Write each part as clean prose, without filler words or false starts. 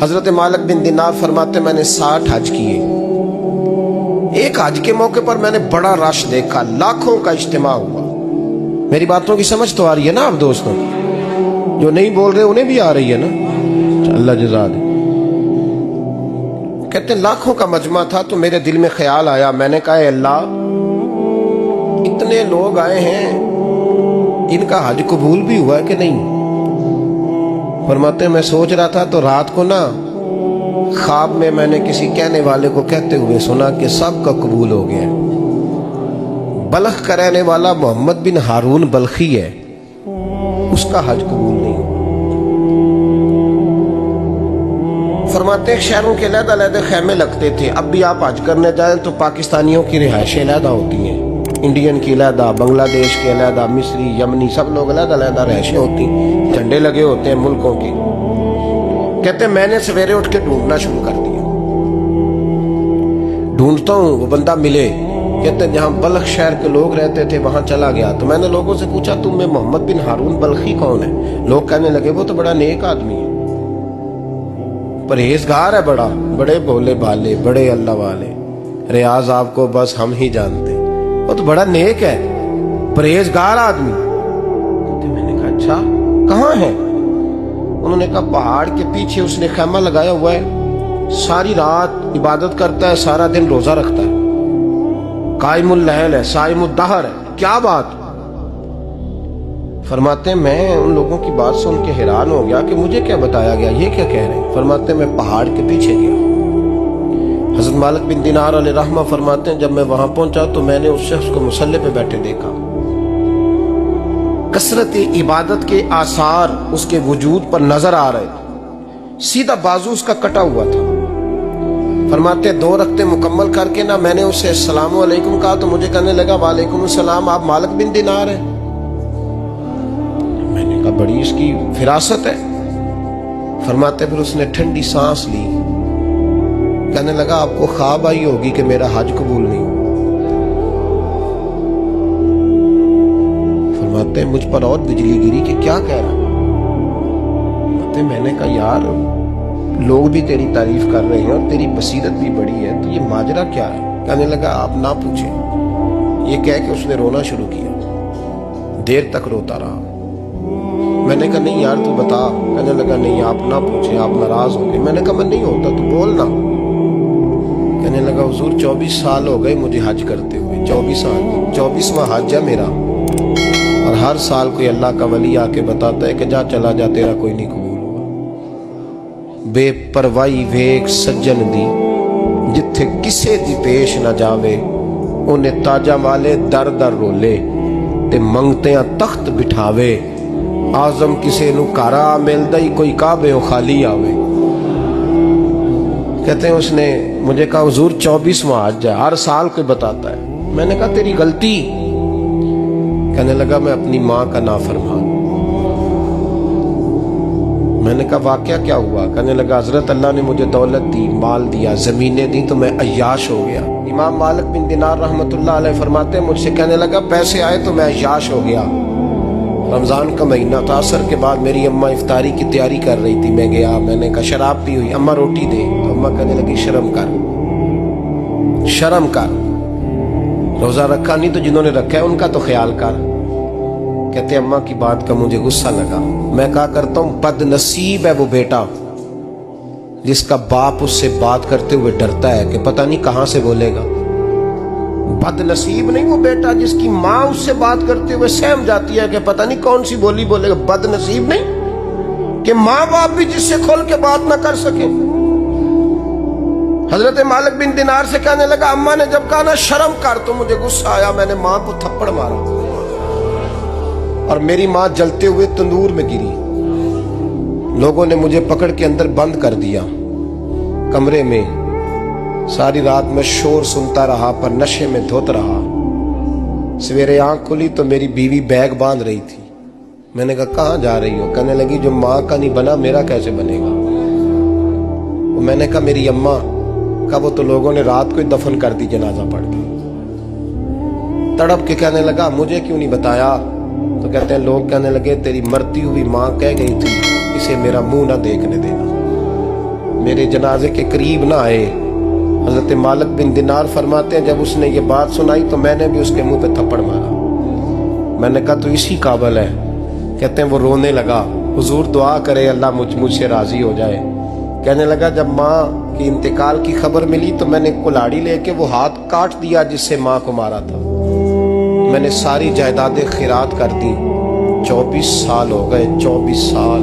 حضرت مالک بن دینار فرماتے میں نے 60 حج کیے. ایک حج کے موقع پر میں نے بڑا رش دیکھا, لاکھوں کا اجتماع ہوا. میری باتوں کی سمجھ تو آ رہی ہے نا آپ دوستوں؟ جو نہیں بول رہے انہیں بھی آ رہی ہے نا؟ اللہ جزا دے. کہتے ہیں لاکھوں کا مجمع تھا تو میرے دل میں خیال آیا, میں نے کہا اے اللہ, اتنے لوگ آئے ہیں, ان کا حج قبول بھی ہوا ہے کہ نہیں؟ فرماتے ہیں میں سوچ رہا تھا تو رات کو نا خواب میں نے کسی کہنے والے کو کہتے ہوئے سنا کہ سب کا قبول ہو گیا. بلخ کا رہنے والا محمد بن ہارون بلخی ہے, اس کا حج قبول نہیں. فرماتے ہیں شہروں کے علیحدہ علیحدہ خیمے لگتے تھے. اب بھی آپ حج کرنے جائیں تو پاکستانیوں کی رہائشیں علیحدہ ہوتی ہیں, انڈین کی علیحدہ, بنگلہ دیش کے علیحدہ, مصری, یمنی, سب لوگ علیحدہ علیحدہ رہائشیں ہوتی ہیں, جھنڈے لگے ہوتے ہیں ملکوں کے. کہتے ہیں میں نے سویرے اٹھ کے ڈھونڈنا شروع کر دیا. ڈھونڈتا ہوں, وہ بندہ ملے. کہتے ہیں جہاں بلخ شہر کے لوگ رہتے تھے وہاں چلا گیا. تو میں نے لوگوں سے پوچھا تم میں محمد بن ہارون بلخی کون ہے؟ لوگ کہنے لگے وہ تو بڑا نیک آدمی ہے, پرہیزگار ہے, بڑے بولے بالے, بڑے اللہ والے, ریاض آپ کو بس ہم ہی جانتے, وہ تو بڑا نیک ہے, پرہیزگار آدمی. تو میں نے کہا اچھا کہاں ہے؟ انہوں نے کہا پہاڑ کے پیچھے اس نے خیمہ لگایا ہوا ہے, ساری رات عبادت کرتا ہے, سارا دن روزہ رکھتا ہے, قائم اللیل ہے, صائم الدہر ہے. کیا بات؟ فرماتے ہیں میں ان لوگوں کی بات سن کے حیران ہو گیا کہ مجھے کیا بتایا گیا, یہ کیا کہہ رہے ہیں. فرماتے ہیں میں پہاڑ کے پیچھے گیا. حضرت مالک بن دینار علیہ رحمہ فرماتے ہیں جب میں وہاں پہنچا تو میں نے اس شخص کو مصلی پہ بیٹھے دیکھا. کثرت عبادت کے آثار اس کے وجود پر نظر آ رہے. سیدھا بازو اس کا کٹا ہوا تھا. فرماتے 2 رکعتیں مکمل کر کے نا میں نے اسے السلام علیکم کہا تو مجھے کہنے لگا وعلیکم السلام, آپ مالک بن دینار ہیں؟ میں نے کہا بڑی اس کی فراست ہے. فرماتے پھر اس نے ٹھنڈی سانس لی, کہنے لگا آپ کو خواب آئی ہوگی کہ میرا حج قبول نہیں. فرماتے مجھ پر اور بجلی گری کہ کیا کہہ رہا. فرماتے میں نے کہا یار لوگ بھی تیری تعریف کر رہے ہیں اور تیری بصیرت بھی بڑی ہے, تو یہ ماجرا کیا ہے؟ کہنے لگا آپ نہ پوچھیں. یہ کہہ کے اس نے رونا شروع کیا, دیر تک روتا رہا. میں نے کہا نہیں یار تو بتا. کہنے لگا نہیں آپ نہ پوچھیں, آپ ناراض ہو گئے. میں نے کہا میں نہیں ہوتا, تو بولنا. کہنے لگا حضور 24 سال ہو گئے مجھے حج کرتے ہوئے, 24 سال, 24واں حج ہے میرا, اور ہر سال کوئی اللہ کا ولی آ کے بتاتا ہے کہ جا چلا جا تیرا کوئی نہیں قبول ہوگا. بے پروائی ویک سجن دی جتھے کسے دی پیش نہ جاوے, انہیں تاجہ والے در در رولے تے منگتیاں تخت بٹھاوے. آزم کسے نو کارا ملدا ہی کوئی کعبے و خالی آوے. کہتے ہیں اس نے مجھے کہا حضور 24واں حج ہے, ہر سال کوئی بتاتا ہے. میں نے کہا تیری غلطی. کہنے لگا میں اپنی ماں کا نافرمان. میں نے کہا واقعہ کیا ہوا؟ کہنے لگا حضرت اللہ نے مجھے دولت دی, مال دیا, زمینیں دی, تو میں عیاش ہو گیا. امام مالک بن دینار رحمت اللہ علیہ فرماتے ہیں مجھ سے کہنے لگا پیسے آئے تو میں عیاش ہو گیا. رمضان کا مہینہ تھا, عصر کے بعد میری اماں افطاری کی تیاری کر رہی تھی. میں گیا, میں نے کہا شراب پی ہوئی, اماں روٹی دے. تو اماں کہنے لگی شرم کر, شرم کر, روزہ رکھا نہیں تو جنہوں نے رکھا ہے ان کا تو خیال کر. کہتے ہیں اماں کی بات کا مجھے غصہ لگا. میں کہا کرتا ہوں بد نصیب ہے وہ بیٹا جس کا باپ اس سے بات کرتے ہوئے ڈرتا ہے کہ پتہ نہیں کہاں سے بولے گا. بد نصیب نہیں وہ بیٹا جس کی ماں اس سے بات کرتے ہوئے سہم جاتی ہے کہ پتہ نہیں کون سی بولی بولے گا. بد نصیب نہیں کہ ماں باپ بھی جس سے کھول کے بات نہ کر سکے. حضرت مالک بن دینار سے کہنے لگا اماں نے جب کہا نا شرم کر تو مجھے غصہ آیا, میں نے ماں کو تھپڑ مارا اور میری ماں جلتے ہوئے تندور میں گری. لوگوں نے مجھے پکڑ کے اندر بند کر دیا کمرے میں. ساری رات میں شور سنتا رہا پر نشے میں دھوت رہا. سویرے آنکھ کھلی تو میری بیوی بیگ باندھ رہی تھی. میں نے کہا کہاں جا رہی ہو؟ کہنے لگی جو ماں کا نہیں بنا میرا کیسے بنے گا. میں نے کہا میری اماں کا وہ تو لوگوں نے رات کو ہی دفن کر دی جنازہ پڑھ کے. تڑپ کے کہنے لگا مجھے کیوں نہیں بتایا؟ تو کہتے ہیں لوگ کہنے لگے تیری مرتی ہوئی ماں کہہ گئی تھی اسے میرا منہ نہ دیکھنے دینا. میرے جنازے کے قریب نہ آئے۔ حضرت مالک بن دینار فرماتے ہیں جب اس نے یہ بات سنائی تو میں نے بھی اس کے منہ پہ تھپڑ مارا۔ میں نے کہا تو اسی قابل ہے۔ کہتے ہیں وہ رونے لگا، حضور دعا کرے اللہ مجھ سے راضی ہو جائے۔ کہنے لگا جب ماں کی انتقال کی خبر ملی تو میں نے کلاڑی لے کے وہ ہاتھ کاٹ دیا جس سے ماں کو مارا تھا۔ میں نے ساری جائیدادیں خیرات کر دی۔ 24 سال ہو گئے، 24 سال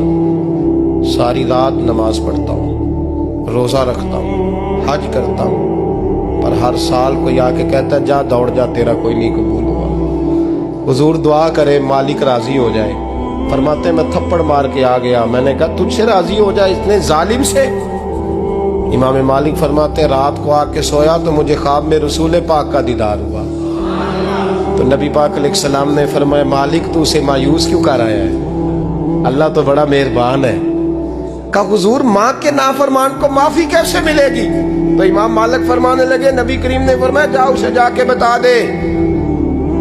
ساری رات نماز پڑھتا ہوں، روزہ رکھتا ہوں، حج کرتا ہوں، پر ہر سال کوئی آ کے کہتا ہے جا دوڑ جا تیرا کوئی نہیں قبول ہوا۔ حضور دعا کرے مالک راضی ہو جائے۔ فرماتے میں تھپڑ مار کے آ گیا۔ میں نے کہا تجھ سے راضی ہو جائے اتنے ظالم سے؟ امام مالک فرماتے رات کو آ کے سویا تو مجھے خواب میں رسول پاک کا دیدار ہوا۔ تو نبی پاک علیہ السلام نے فرمایا مالک تو اسے مایوس کیوں کر رہا ہے؟ اللہ تو بڑا مہربان ہے۔ کہا حضور ماں کے نافرمان کو معافی کیسے ملے گی؟ تو امام مالک فرمانے لگے نبی کریم نے فرمایا جا اسے جا کے بتا دے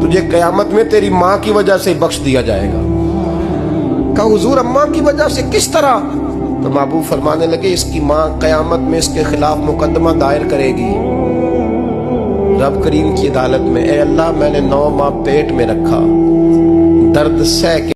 تجھے قیامت میں تیری ماں کی وجہ سے بخش دیا جائے گا۔ کہا حضور اماں کی وجہ سے کس طرح؟ تو محبوب فرمانے لگے اس کی ماں قیامت میں اس کے خلاف مقدمہ دائر کرے گی رب کریم کی عدالت میں، اے اللہ میں نے 9 ماہ پیٹ میں رکھا، درد سہ کے